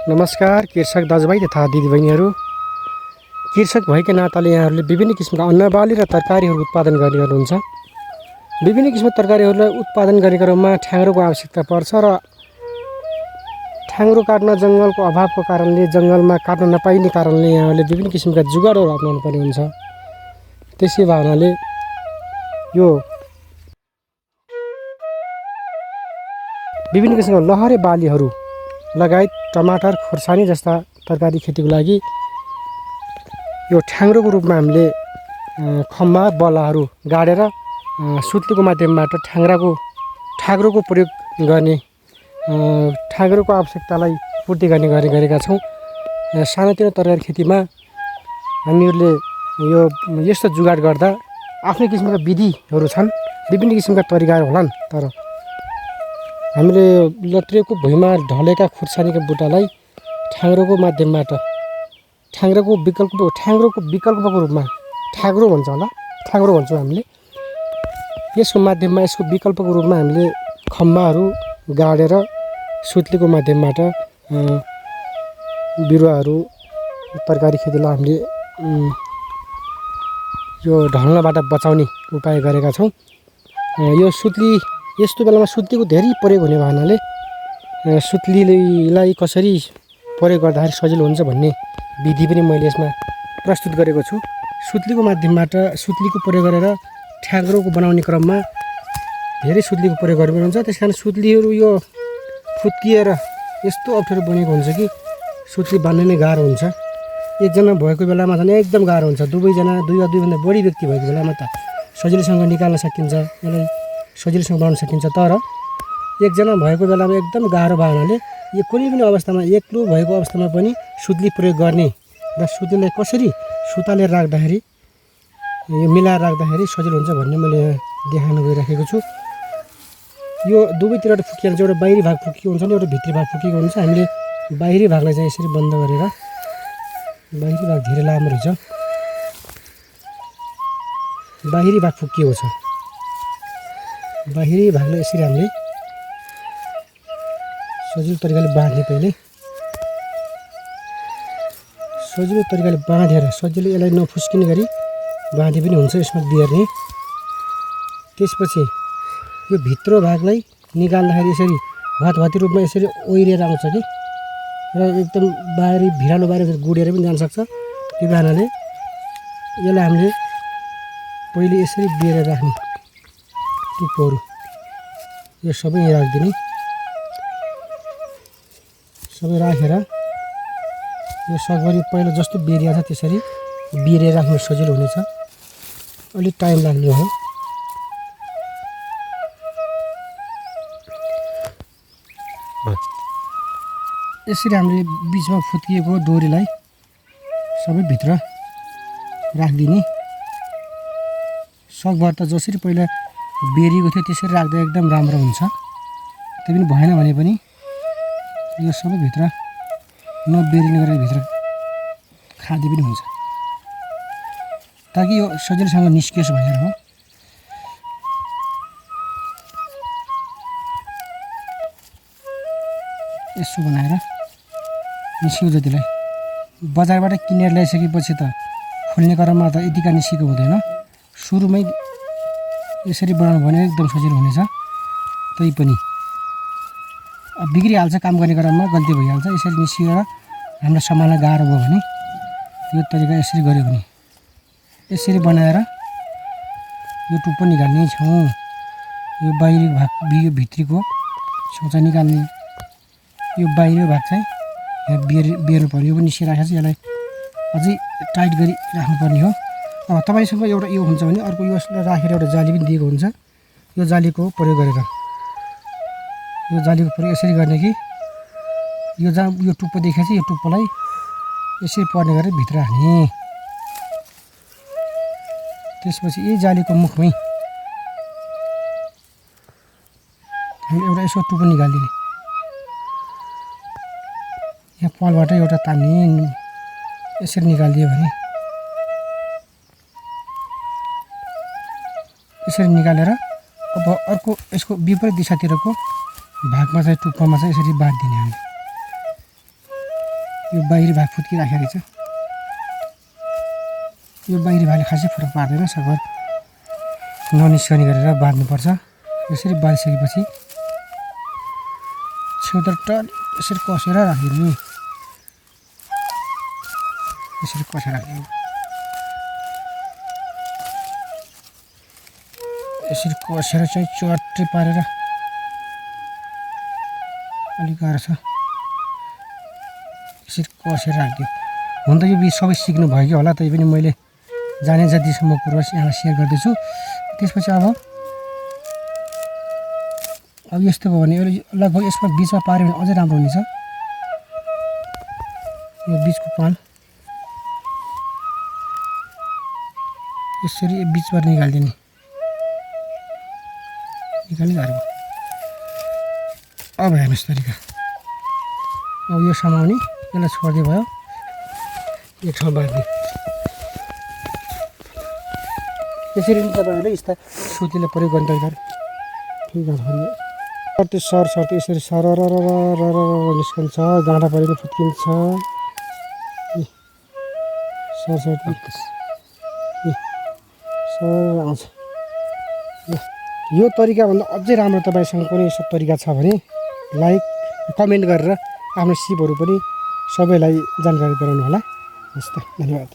नमस्कार कृषक दाजुभाइ तथा दिदीबहिनीहरू। कृषक भएका नाताले यहाँहरूले विभिन्न किसिमका अन्नबाली र तरकारीहरू उत्पादन गर्ने गर्नुहुन्छ। विभिन्न किसिमका तरकारीहरूलाई उत्पादन गरेको क्रममा ठ्याङ्ग्रोको आवश्यकता पर्छ र ठ्याङ्ग्रो काट्न जङ्गलको अभावको कारणले जङ्गलमा काट्न नपाइने कारणले यहाँहरूले विभिन्न किसिमका जुगाडहरू अपनाउनु पर्ने हुन्छ। त्यसै भावनाले यो विभिन्न किसिमका लहरे बालीहरू लगायत टमाटर, खोर्सानी जस्ता तरकारी खेतीको लागि यो ठ्याङ्ग्रोको रूपमा हामीले खम्बा बल्लाहरू गाडेर सुत्लीको माध्यमबाट ठ्याङ्ग्रोको प्रयोग गर्ने ठ्याङ्ग्रोको आवश्यकतालाई पूर्ति गर्ने गरेका छौँ। सानोतिनो तरकारी खेतीमा हामीहरूले यो यस्तो जुगाड गर्दा आफ्नै किसिमका विधिहरू छन्, विभिन्न किसिमका तरिकाहरू होलान्, तर हामीले लत्रिएको भुइँमा ढलेका खुर्सानीका बुटालाई ठ्याङ्ग्रोको माध्यमबाट ठ्याङ्ग्रोको विकल्पको रूपमा ठ्याङ्ग्रो भन्छ होला, ठ्याङ्ग्रो भन्छौँ हामीले। यसको माध्यममा यसको विकल्पको रूपमा हामीले खम्बाहरू गाडेर सुत्लीको माध्यमबाट बिरुवाहरू तरकारी खेतीलाई हामीले यो ढल्नबाट बचाउने उपाय गरेका छौँ। यो सुत्ली यस्तो बेलामा सुत्लीको धेरै प्रयोग हुने भएनाले सुत्लीलाई कसरी प्रयोग गर्दाखेरि सजिलो हुन्छ भन्ने विधि पनि मैले यसमा प्रस्तुत गरेको छु। सुत्लीको माध्यमबाट सुत्लीको प्रयोग गरेर ठ्याङ्ग्रोको बनाउने क्रममा धेरै सुत्लीको प्रयोग गर्नुपर्ने हुन्छ। त्यस कारण सुत्लीहरू यो फुत्किएर यस्तो अप्ठ्यारो बनेको हुन्छ कि सुत्ली बान्ने नै गाह्रो हुन्छ। एकजना भएको बेलामा झन् एकदम गाह्रो हुन्छ। दुवैजना दुई वा दुईभन्दा बढी व्यक्ति भएको बेलामा त सजिलोसँग निकाल्न सकिन्छ, यसलाई सजिलोसँग बनाउन सकिन्छ। तर एकजना भएको बेलामा एकदम गाह्रो भयो हुनाले यो कुनै पनि अवस्थामा एक्लो भएको अवस्थामा पनि सुत्ली प्रयोग गर्ने र सुत्लीलाई कसरी सुतालेर राख्दाखेरि यो मिलाएर राख्दाखेरि सजिलो हुन्छ भन्ने मैले यहाँ देखाउन गइराखेको छु। यो दुवैतिरबाट फुकिन्छ, एउटा बाहिरी भाग फुकिएको हुन्छ नि एउटा भित्री भाग फुकिएको हुन्छ। हामीले बाहिरी भागलाई चाहिँ यसरी बन्द गरेर, बाहिरी भाग धेरै लामो रहेछ, बाहिरी भाग फुकिएको छ, बाहिरी भागलाई यसरी हामीले सजिलो तरिकाले बाँध्ने, पहिले सजिलो तरिकाले बाँधेर सजिलो यसलाई नफुस्किने गरी बाँधे पनि हुन्छ, यसमा बेर्ने। त्यसपछि यो भित्र भागलाई निकाल्दाखेरि यसरी भतभती रूपमा यसरी ओइरेर आउँछ कि र एकदम बाहिरी भिरालो बाहिर गुडेर पनि जान सक्छ। त्यो कारणले यसलाई हामीले पहिले यसरी बेरेर राख्ने, टुप्पोहरू यो सबै यहाँ राखिदिने। सबै राखेर यो सकभरि पहिला जस्तो बेरिया छ त्यसरी बेरेर राख्नु सजिलो हुनेछ। अलिक टाइम लाग्ने हो। यसरी हामीले बिचमा फुत्किएको डोरीलाई सबै भित्र राखिदिने। सकभर त जसरी पहिला बेरिएको थियो त्यसरी राख्दा एकदम राम्रो हुन्छ। त्यो पनि भएन भने पनि यो सबै भित्र नबेरिने गरेर भित्र खाँदी पनि हुन्छ, ताकि यो सजिलोसँग निस्कियोस् भनेर हो। यसो बनाएर निस्कियो जतिलाई बजारबाट किनेर ल्याइसकेपछि त खोल्ने क्रममा त यतिका निस्किएको हुँदैन। सुरुमै यसरी बनाउनु भने एकदम सजिलो हुनेछ। तैपनि बिग्रिहाल्छ, काम गर्ने क्रममा गल्ती भइहाल्छ। यसरी निस्किएर हामीलाई सम्हाल्न गाह्रो भयो भने यो तरिका यसरी गऱ्यो भने यसरी बनाएर यो टुप्पो निकाल्ने छौँ। यो बाहिरी भाग यो भित्रीको छेउचा निकाल्ने, यो बाहिरी भाग चाहिँ यहाँ बेर्नु पर्यो। यो पनि निस्किराखेको छ, यसलाई अझै टाइट गरी राख्नुपर्ने हो। तपाईँसँग एउटा यो हुन्छ भने अर्को यो राखेर एउटा जाली पनि दिएको हुन्छ। यो जालीको प्रयोग गरेर यो जालीको प्रयोग यसरी गर्ने कि यो जहाँ यो टुप्पो देखेको छ यो टुप्पोलाई यसरी पर्ने गरेर भित्र राख्ने। त्यसपछि यही जालीको मुखमै हामीले एउटा यसो टुप्पो निकालिदिने। यहाँ पालबाट एउटा तान्ने, यसरी निकालिदियो भने यसरी निकालेर अब अर्को यसको विपरीत दिशातिरको भागमा चाहिँ टुप्पोमा चाहिँ यसरी बाँधिदिने हामी। यो बाहिरी भाग फुत्किराखेको रहेछ। यो बाहिरी भागले खासै फरक पार्दैन, सगर ननिस्कने गरेर बाँध्नुपर्छ। यसरी बाँधिसकेपछि छेउतिर टन यसरी कसेर राखिदिनु, यसरी कसेर राखिदिनु, यसरी कसेर चाहिँ चट्टै पारेर अलिक गाह्रो छ, यसरी कसेर राखिदियो। हुन त यो सबै सिक्नु भयो कि होला, तैपनि मैले जाने जतिसम्म कुरो यहाँलाई सेयर गर्दैछु। त्यसपछि अब यस्तो भयो भने लगभग यसमा बिचमा पाऱ्यो भने अझै राम्रो हुनेछ। यो बिचको पाल यसरी बिचबाट निकालिदिने, निकालिहाल्यो। अब हेर्नुहोस् तरिका, अब यो समाउने, यसलाई छोड्दै भयो, एक ठाउँ बाँध्ने। यसरी नि तपाईँहरूले यस्ता सुतीले प्रयोग गर्ने तरिका सर्ती सर्ती यसरी सर निस्कन्छ, गाँडा परेको फुत्किन्छ, सरसर्ती सर आउँछ। यो तरिकाभन्दा अझै राम्रो तपाईँसँग कुनै यस्तो तरिका छ भने लाइक कमेन्ट गरेर आफ्नो सिपहरू पनि सबैलाई जानकारी गराउनु होला। हस् त, धन्यवाद।